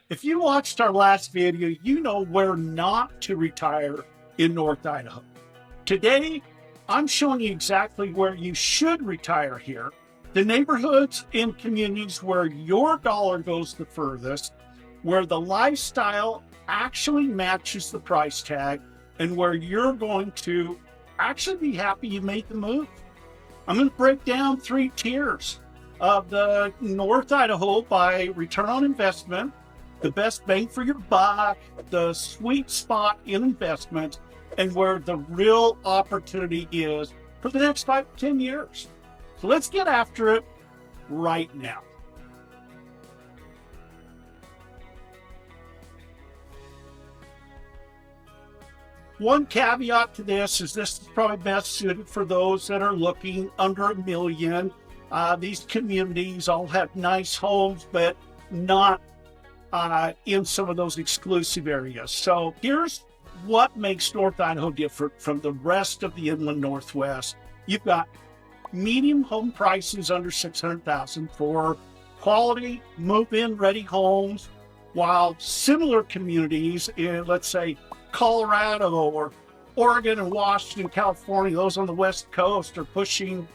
If you watched our last video, you know where not to retire in North Idaho. Today, I'm showing you exactly where you should retire here, the neighborhoods and communities where your dollar goes the furthest, where the lifestyle actually matches the price tag, and where you're going to actually be happy you made the move. I'm going to break down 3 tiers of the North Idaho by return on investment, the best bang for your buck, the sweet spot in investment, and where the real opportunity is for the next 5 to 10 years. So let's get after it right now. One caveat to this is probably best suited for those that are looking under $1 million. These communities all have nice homes, but not in some of those exclusive areas. So here's what makes North Idaho different from the rest of the inland Northwest. You've got medium home prices under $600,000 for quality move-in ready homes, while similar communities in, let's say, Colorado or Oregon and Washington, California, those on the West Coast are pushing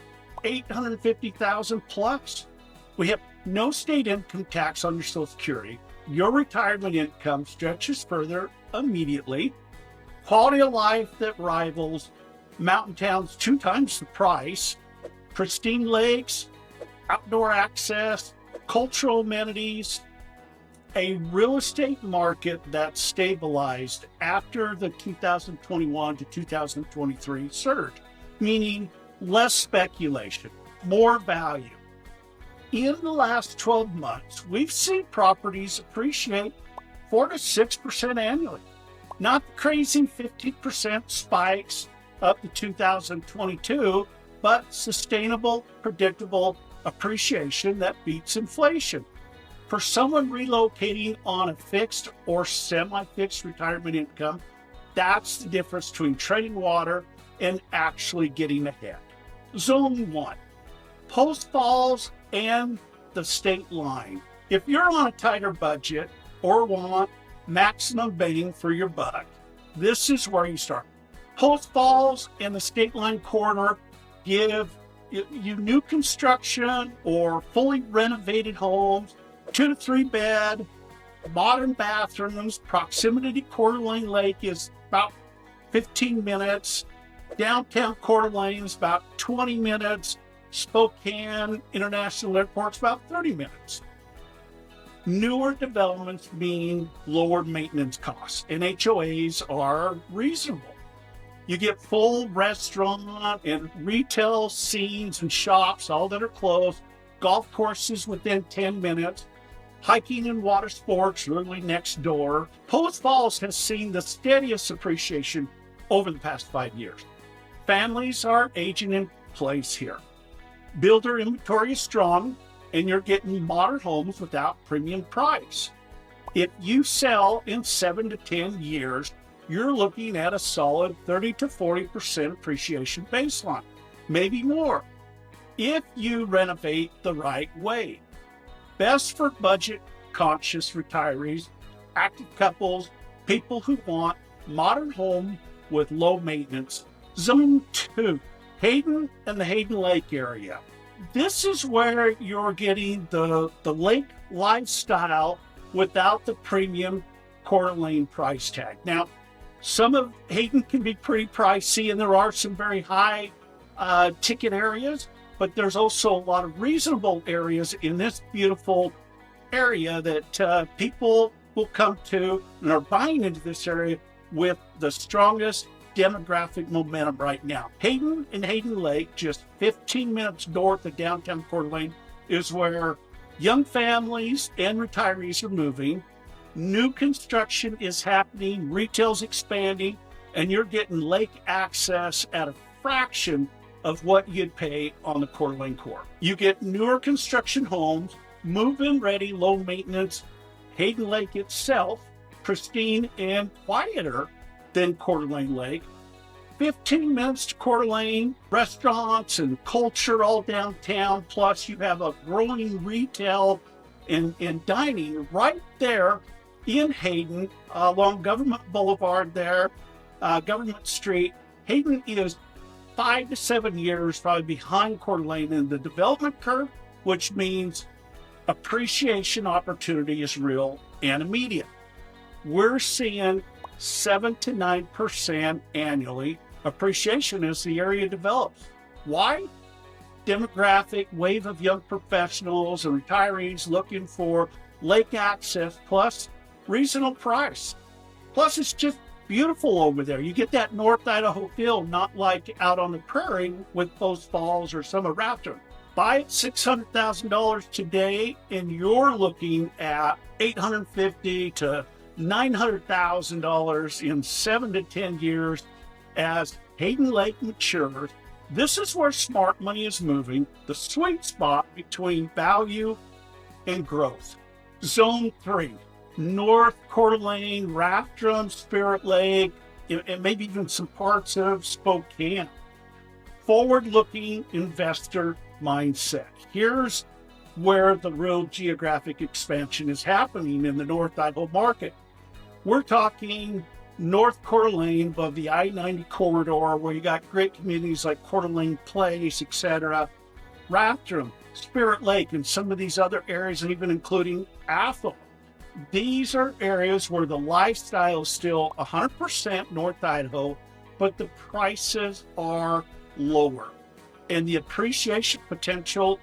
$850,000 plus. We have no state income tax on your Social Security. Your retirement income stretches further immediately. Quality of life that rivals mountain towns 2 times the price. Pristine lakes, outdoor access, cultural amenities, a real estate market that stabilized after the 2021 to 2023 surge, meaning less speculation, more value. In the last 12 months, we've seen properties appreciate 4 to 6% annually. Not the crazy 15% spikes up to 2022, but sustainable, predictable appreciation that beats inflation. For someone relocating on a fixed or semi-fixed retirement income, that's the difference between treading water and actually getting ahead. Zone 1, Post Falls and the Stateline. If you're on a tighter budget or want maximum bang for your buck, this is where you start. Post Falls and the Stateline corridor give you new construction or fully renovated homes, 2 to 3 bed, modern bathrooms. Proximity to Coeur d'Alene Lake is about 15 minutes. Downtown Coeur d'Alene is about 20 minutes. Spokane International Airport is about 30 minutes. Newer developments mean lower maintenance costs, and HOAs are reasonable. You get full restaurant and retail scenes and shops, all that are close, golf courses within 10 minutes, hiking and water sports literally next door. Post Falls has seen the steadiest appreciation over the past 5 years. Families are aging in place here. Builder inventory is strong, and you're getting modern homes without premium price. If you sell in 7 to 10 years, you're looking at a solid 30 to 40% appreciation baseline, maybe more, if you renovate the right way. Best for budget-conscious retirees, active couples, people who want modern home with low maintenance. Zone 2, Hayden and the Hayden Lake area. This is where you're getting the lake lifestyle without the premium Coeur d'Alene price tag. Now, some of Hayden can be pretty pricey, and there are some very high ticket areas, but there's also a lot of reasonable areas in this beautiful area that people will come to and are buying into this area with the strongest demographic momentum right now. Hayden and Hayden Lake, just 15 minutes north of downtown Coeur d'Alene, is where young families and retirees are moving. New construction is happening, retail's expanding, and you're getting lake access at a fraction of what you'd pay on the Coeur d'Alene core. You get newer construction homes, move-in ready, low maintenance. Hayden Lake itself, pristine and quieter than Coeur d'Alene Lake. 15 minutes to Coeur d'Alene, restaurants and culture all downtown, plus you have a growing retail and dining right there in Hayden, along Government Boulevard there, Government Street. Hayden is 5 to 7 years probably behind Coeur d'Alene in the development curve, which means appreciation opportunity is real and immediate. We're seeing 7 to 9% annually appreciation as the area develops. Why? Demographic wave of young professionals and retirees looking for lake access plus reasonable price. Plus, it's just beautiful over there. You get that North Idaho feel, not like out on the prairie with Post Falls or some of Rathdrum. Buy it $600,000 today, and you're looking at $850,000 to $900,000 in 7 to 10 years as Hayden Lake matures. This is where smart money is moving, the sweet spot between value and growth. Zone 3, North Coeur d'Alene, Rathdrum, Spirit Lake, and maybe even some parts of Spokane. Forward-looking investor mindset. Here's where the real geographic expansion is happening in the North Idaho market. We're talking North Coeur d'Alene above the I-90 corridor, where you got great communities like Coeur d'Alene Place, etc. Rathdrum, Spirit Lake, and some of these other areas, and even including Athol. These are areas where the lifestyle is still 100% North Idaho, but the prices are lower. And the appreciation potential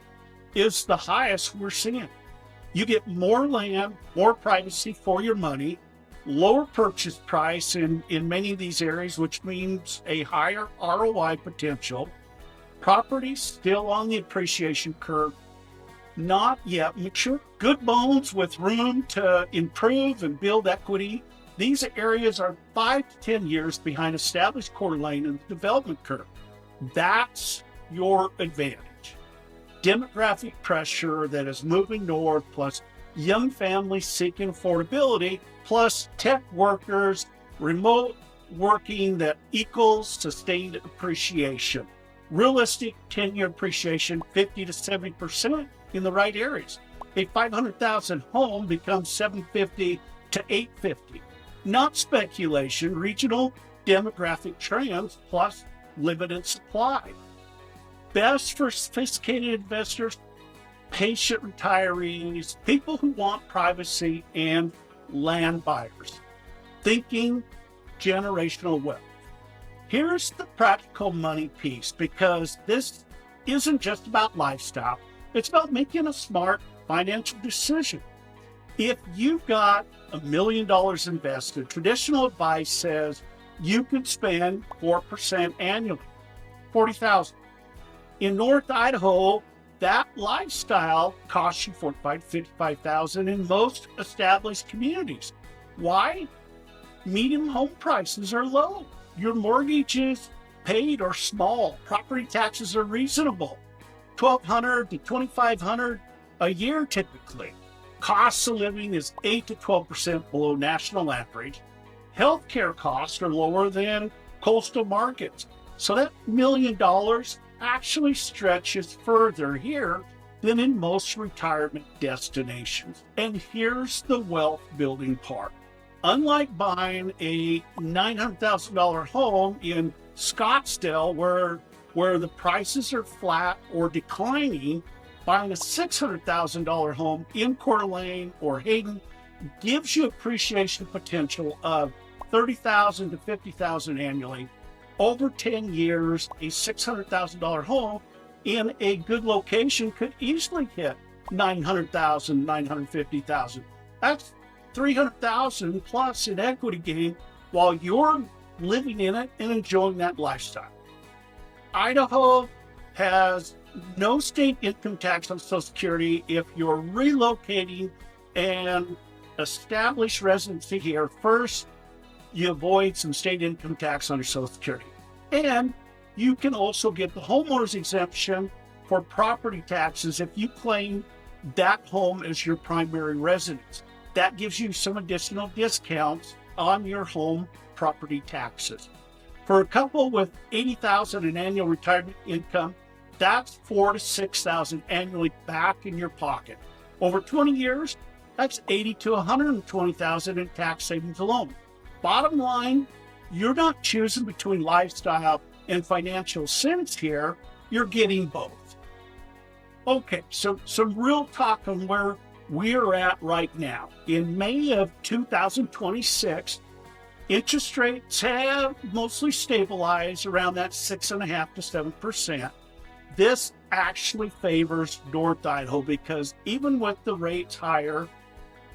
is the highest we're seeing. You get more land, more privacy for your money, lower purchase price in many of these areas, which means a higher ROI potential. Properties still on the appreciation curve, not yet mature. Good bones with room to improve and build equity. These areas are 5 to 10 years behind established Coeur d'Alene in the development curve. That's your advantage. Demographic pressure that is moving north, plus young families seeking affordability, plus tech workers, remote working that equals sustained appreciation. Realistic 10-year appreciation, 50 to 70% in the right areas. A $500,000 home becomes $750 to $850. Not speculation, regional demographic trends plus limited supply. Best for sophisticated investors, patient retirees, people who want privacy, and land buyers. Thinking generational wealth. Here's the practical money piece, because this isn't just about lifestyle. It's about making a smart financial decision. If you've got $1 million invested, traditional advice says you could spend 4% annually, $40,000. In North Idaho, that lifestyle costs you $45,000 to $55,000 in most established communities. Why? Median home prices are low. Your mortgages paid are small. Property taxes are reasonable, $1,200 to $2,500 a year typically. Cost of living is 8 to 12% below national average. Healthcare costs are lower than coastal markets. So that $1 million actually stretches further here than in most retirement destinations. And here's the wealth building part. Unlike buying a $900,000 home in Scottsdale where the prices are flat or declining, buying a $600,000 home in Coeur d'Alene or Hayden gives you appreciation potential of $30,000 to $50,000 annually. Over 10 years, a $600,000 home in a good location could easily hit $900,000, $950,000. That's $300,000 plus in equity gain while you're living in it and enjoying that lifestyle. Idaho has no state income tax on Social Security if you're relocating and establish residency here. First, you avoid some state income tax on your Social Security. And you can also get the homeowner's exemption for property taxes if you claim that home as your primary residence. That gives you some additional discounts on your home property taxes. For a couple with $80,000 in annual retirement income, that's $4,000 to $6,000 annually back in your pocket. Over 20 years, That's $80,000 to $120,000 in tax savings alone. Bottom line, you're not choosing between lifestyle and financial sense here. You're getting both. Okay, so some real talk on where we're at right now. In May of 2026, interest rates have mostly stabilized around that 6.5% to 7%. This actually favors North Idaho because even with the rates higher,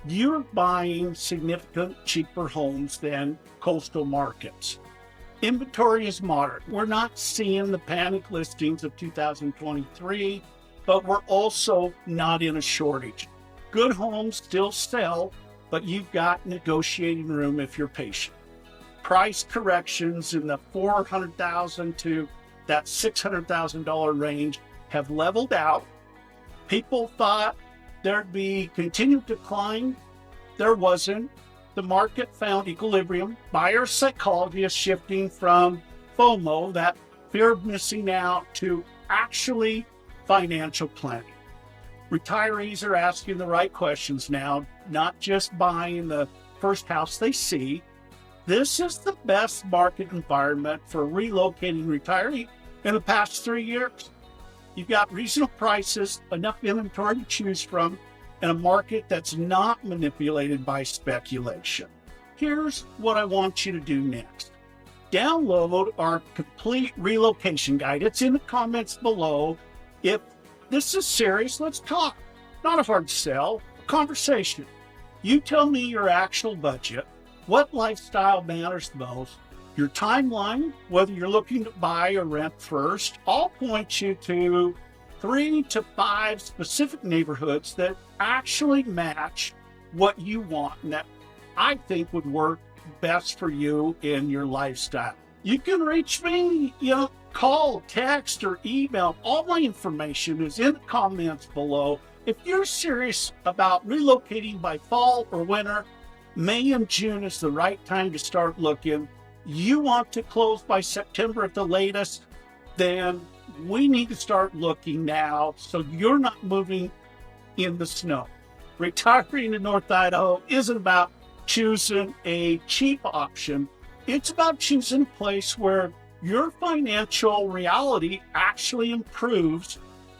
you're buying significant cheaper homes than coastal markets. Inventory is moderate. We're not seeing the panic listings of 2023, but we're also not in a shortage. Good homes still sell, but you've got negotiating room if you're patient. Price corrections in the $400,000 to that $600,000 range have leveled out. People thought there'd be continued decline. There wasn't. The market found equilibrium. Buyer psychology is shifting from FOMO, that fear of missing out, to actually financial planning. Retirees are asking the right questions now, not just buying the first house they see. This is the best market environment for relocating retiree in the past 3 years. You've got reasonable prices, enough inventory to choose from, and a market that's not manipulated by speculation. Here's what I want you to do next. Download our complete relocation guide. It's in the comments below. If this is serious, let's talk. Not a hard sell, a conversation. You tell me your actual budget, what lifestyle matters the most, your timeline, whether you're looking to buy or rent first. I'll point you to 3 to 5 specific neighborhoods that actually match what you want and that I think would work best for you in your lifestyle. You can reach me, call, text, or email. All my information is in the comments below. If you're serious about relocating by fall or winter, May and June is the right time to start looking. You want to close by September at the latest, then we need to start looking now so you're not moving in the snow. Retiring in North Idaho isn't about choosing a cheap option. It's about choosing a place where your financial reality actually improves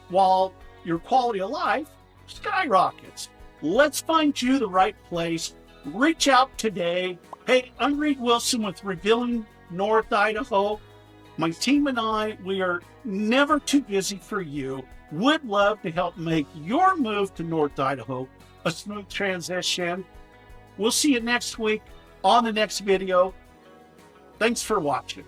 while your quality of life skyrockets. Let's find you the right place. Reach out today. Hey, I'm Reed Wilson with Revealing North Idaho. My team and I, we are never too busy for you. Would love to help make your move to North Idaho a smooth transition. We'll see you next week on the next video. Thanks for watching.